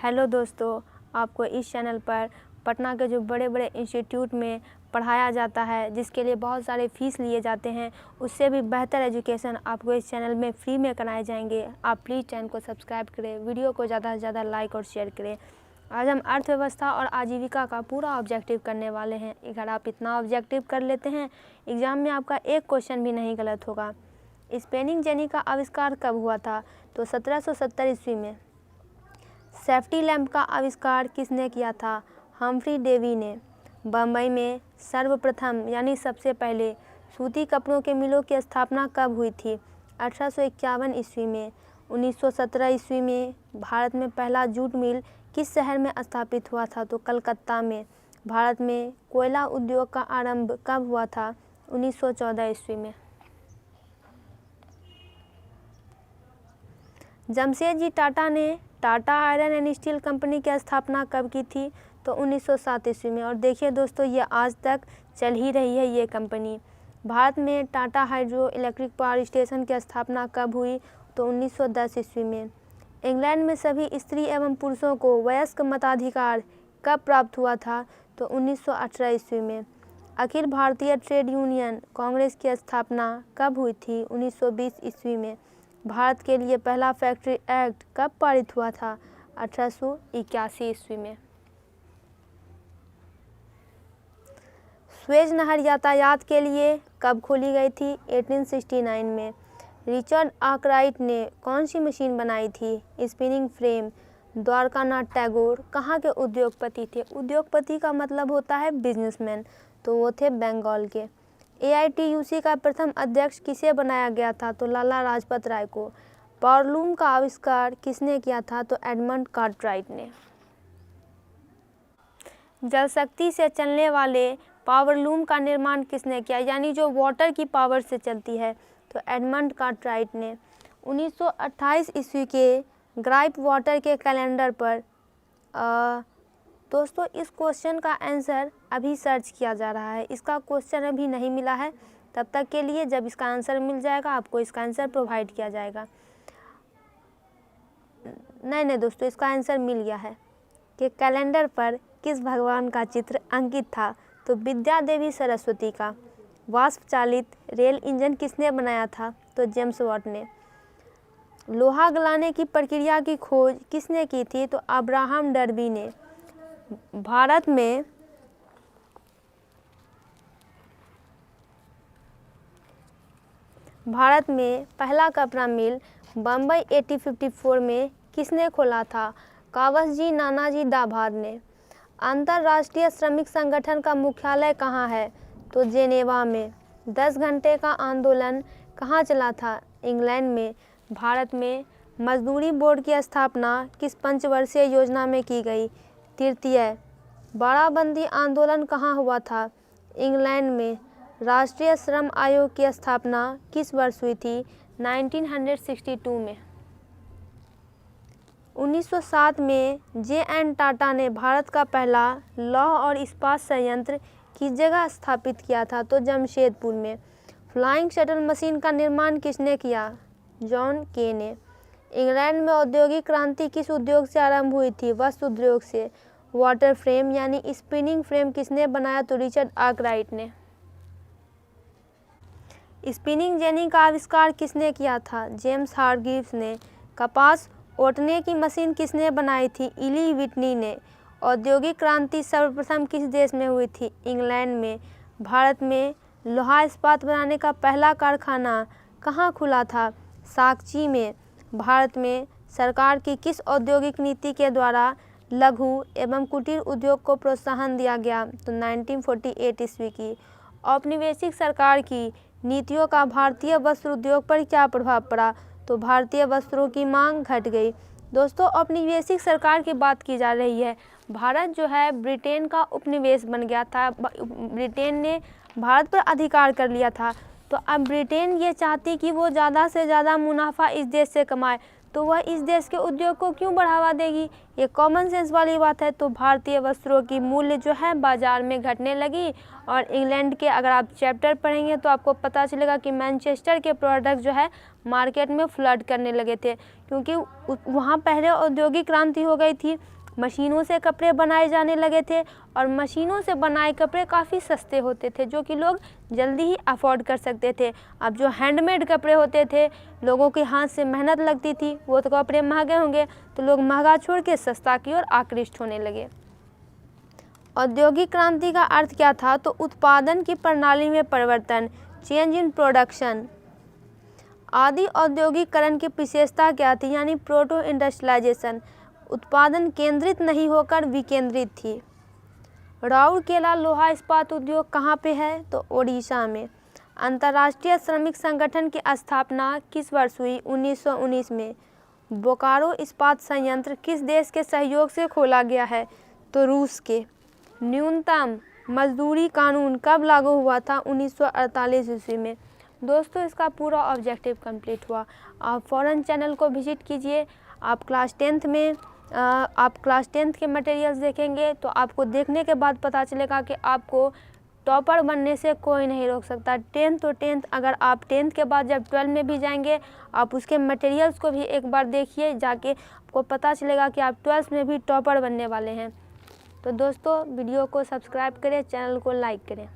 Hello दोस्तों, आपको इस चैनल पर पटना के जो बड़े बड़े इंस्टीट्यूट में पढ़ाया जाता है, जिसके लिए बहुत सारे फ़ीस लिए जाते हैं, उससे भी बेहतर एजुकेशन आपको इस चैनल में फ्री में कराए जाएंगे। आप प्लीज़ चैनल को सब्सक्राइब करें, वीडियो को ज़्यादा से ज़्यादा लाइक और शेयर करें। आज हम अर्थव्यवस्था और आजीविका का पूरा ऑब्जेक्टिव करने वाले हैं। अगर आप इतना ऑब्जेक्टिव कर लेते हैं, एग्ज़ाम में आपका एक क्वेश्चन भी नहीं गलत होगा। स्पिनिंग जेनी का आविष्कार कब हुआ था? तो 1770 ईस्वी में। सेफ्टी लैंप का आविष्कार किसने किया था? हम्फ्री डेवी ने। बम्बई में सर्वप्रथम यानी सबसे पहले सूती कपड़ों के मिलों की स्थापना कब हुई थी? 1851 ईस्वी में। 1917 ईस्वी में भारत में पहला जूट मिल किस शहर में स्थापित हुआ था? तो कलकत्ता में। भारत में कोयला उद्योग का आरंभ कब हुआ था? 1914 ईस्वी में। जमशेदजी टाटा ने Tata iron and steel company की स्थापना कब की थी? तो 1907 ईस्वी में। और देखिए दोस्तों, ये आज तक चल ही रही है ये कंपनी। भारत में Tata hydro electric power station की स्थापना कब हुई? तो 1910 ईस्वी में। इंग्लैंड में सभी स्त्री एवं पुरुषों को वयस्क मताधिकार कब प्राप्त हुआ था? तो 1918 ईस्वी में। अखिल भारतीय ट्रेड यूनियन कांग्रेस की स्थापना कब हुई थी? 1920 ईस्वी में। भारत के लिए पहला फैक्ट्री एक्ट कब पारित हुआ था? 1881 ईस्वी में। स्वेज नहर यातायात के लिए कब खोली गई थी? 1869 में। रिचर्ड आर्कराइट ने कौन सी मशीन बनाई थी? Spinning frame. द्वारकानाथ टैगोर कहाँ के उद्योगपति थे? उद्योगपति का मतलब होता है बिजनेसमैन, तो वो थे बंगाल के। AITUC का प्रथम अध्यक्ष किसे बनाया गया था? तो लाला लाजपत राय को। पावरलूम का आविष्कार किसने किया था? तो एडमंड कार्टराइट ने। जल शक्ति से चलने वाले पावरलूम का निर्माण किसने किया? यानी जो वाटर की पावर से चलती है, तो एडमंड कार्टराइट ने। 1928 ईस्वी के ग्राइप वाटर के कैलेंडर पर दोस्तों, इस क्वेश्चन का आंसर अभी सर्च किया जा रहा है। इसका क्वेश्चन अभी नहीं मिला है। तब तक के लिए जब इसका आंसर मिल जाएगा, आपको इसका आंसर प्रोवाइड किया जाएगा। नहीं दोस्तों, इसका आंसर मिल गया है कि कैलेंडर पर किस भगवान का चित्र अंकित था? तो विद्या देवी सरस्वती का। वाष्प चालित रेल इंजन किसने बनाया था? तो जेम्स वाट ने। लोहा गलाने की प्रक्रिया की खोज किसने की थी? तो अब्राहम डर्बी ने। भारत में पहला कपड़ा मिल बम्बई 1854 में किसने खोला था? कावसजी नानाजी दाभाद ने। अंतर्राष्ट्रीय श्रमिक संगठन का मुख्यालय कहाँ है? तो जेनेवा में। 10 घंटे का आंदोलन कहाँ चला था? इंग्लैंड में। भारत में मजदूरी बोर्ड की स्थापना किस पंचवर्षीय योजना में की गई? तृतीय। बाड़ाबंदी आंदोलन कहाँ हुआ था? इंग्लैंड में। राष्ट्रीय श्रम आयोग की स्थापना किस वर्ष हुई थी? 1962 में। 1907 में JN टाटा ने भारत का पहला लौह और इस्पात संयंत्र किस जगह स्थापित किया था? तो जमशेदपुर में। फ्लाइंग शटल मशीन का निर्माण किसने किया? जॉन के ने। इंग्लैंड में औद्योगिक क्रांति किस उद्योग से आरंभ हुई थी? वस्त्र उद्योग से। वाटर फ्रेम यानी स्पिनिंग फ्रेम किसने बनाया? तो रिचर्ड आर्कराइट ने। स्पिनिंग जेनी का आविष्कार किसने किया था? जेम्स हारग्रीव्स ने। कपास ओटने की मशीन किसने बनाई थी? इली व्हिटनी ने। औद्योगिक क्रांति सर्वप्रथम किस देश में हुई थी? इंग्लैंड में। भारत में लोहा इस्पात बनाने का पहला कारखाना कहाँ खुला था? साकची में। भारत में सरकार की किस औद्योगिक नीति के द्वारा लघु एवं कुटीर उद्योग को प्रोत्साहन दिया गया? तो 1948 ईस्वी की। औपनिवेशिक सरकार की नीतियों का भारतीय वस्त्र उद्योग पर क्या प्रभाव पड़ा? तो भारतीय वस्त्रों की मांग घट गई। दोस्तों, औपनिवेशिक सरकार की बात की जा रही है। भारत जो है ब्रिटेन का उपनिवेश बन गया था। ब्रिटेन ने भारत पर अधिकार कर लिया था। तो अब ब्रिटेन ये चाहती कि वो ज़्यादा से ज़्यादा मुनाफा इस देश से कमाए। तो वह इस देश के उद्योग को क्यों बढ़ावा देगी? ये कॉमन सेंस वाली बात है। तो भारतीय वस्त्रों की मूल्य जो है बाज़ार में घटने लगी। और इंग्लैंड के अगर आप चैप्टर पढ़ेंगे तो आपको पता चलेगा कि मैनचेस्टर के प्रोडक्ट जो है मार्केट में फ्लड करने लगे थे, क्योंकि वहाँ पहले औद्योगिक क्रांति हो गई थी। मशीनों से कपड़े बनाए जाने लगे थे और मशीनों से बनाए कपड़े काफ़ी सस्ते होते थे, जो कि लोग जल्दी ही अफोर्ड कर सकते थे। अब जो हैंडमेड कपड़े होते थे, लोगों के हाथ से मेहनत लगती थी, वो तो कपड़े महंगे होंगे, तो लोग महंगा छोड़ के सस्ता की ओर आकृष्ट होने लगे। औद्योगिक क्रांति का अर्थ क्या था? तो उत्पादन की प्रणाली में परिवर्तन, चेंज इन प्रोडक्शन। आदि औद्योगिकरण की विशेषता क्या थी? यानी प्रोटो इंडस्ट्रियलाइजेशन। उत्पादन केंद्रित नहीं होकर विकेंद्रित थी। राउरकेला लोहा इस्पात उद्योग कहाँ पे है? तो ओडिशा में। अंतर्राष्ट्रीय श्रमिक संगठन की स्थापना किस वर्ष हुई? 1919 में। बोकारो इस्पात संयंत्र किस देश के सहयोग से खोला गया है? तो रूस के। न्यूनतम मजदूरी कानून कब लागू हुआ था? 1948 ईस्वी में। दोस्तों, इसका पूरा ऑब्जेक्टिव कंप्लीट हुआ। आप फ़ौरन चैनल को विजिट कीजिए। आप क्लास 10th के मटेरियल्स देखेंगे तो आपको देखने के बाद पता चलेगा कि आपको टॉपर बनने से कोई नहीं रोक सकता। 10th तो 10th, अगर आप 10th के बाद जब 12 में भी जाएंगे, आप उसके मटेरियल्स को भी एक बार देखिए जाके, आपको पता चलेगा कि आप 12th में भी टॉपर बनने वाले हैं। तो दोस्तों, वीडियो को सब्सक्राइब करें, चैनल को लाइक करें।